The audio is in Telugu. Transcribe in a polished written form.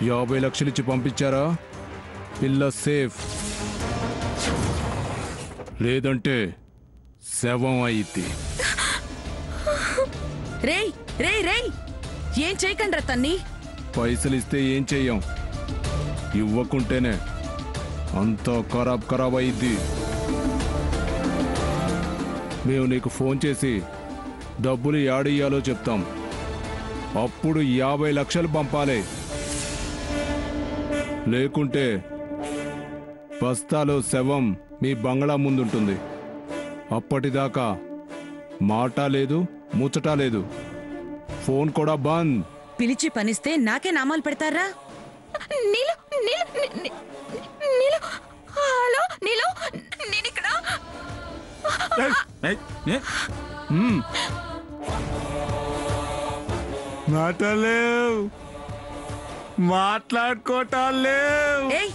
50 లక్షలు ఇచ్చి పంపించారా పిల్ల సేఫ్, లేదంటే శవం అయింది. రేయ్ రేయ్ రేయ్, ఏం చేయకండ్రా తన్ని. పైసలు ఇస్తే ఏం చెయ్యం, ఇవ్వకుంటేనే అంతా ఖరాబ్ అయింది. మేము నీకు ఫోన్ చేసి డబ్బులు యాడియ్యాలో చెప్తాం, అప్పుడు 50 లక్షలు పంపాలి. లేకుంటే బస్తాలో శవం మీ బంగ్లా ముందుంటుంది. అప్పటిదాకా మాట లేదు, ముచ్చట లేదు, ఫోన్ కూడా బంద్. పిలిచి పనిస్తే నాకే నామాలు పెడతారా? నీలు నీలు నీలు, హలో నీలు, నేను ఇక్కడ. మాటలేవు, మాట్లాడుకోవటాలు లేవు. ఏయ్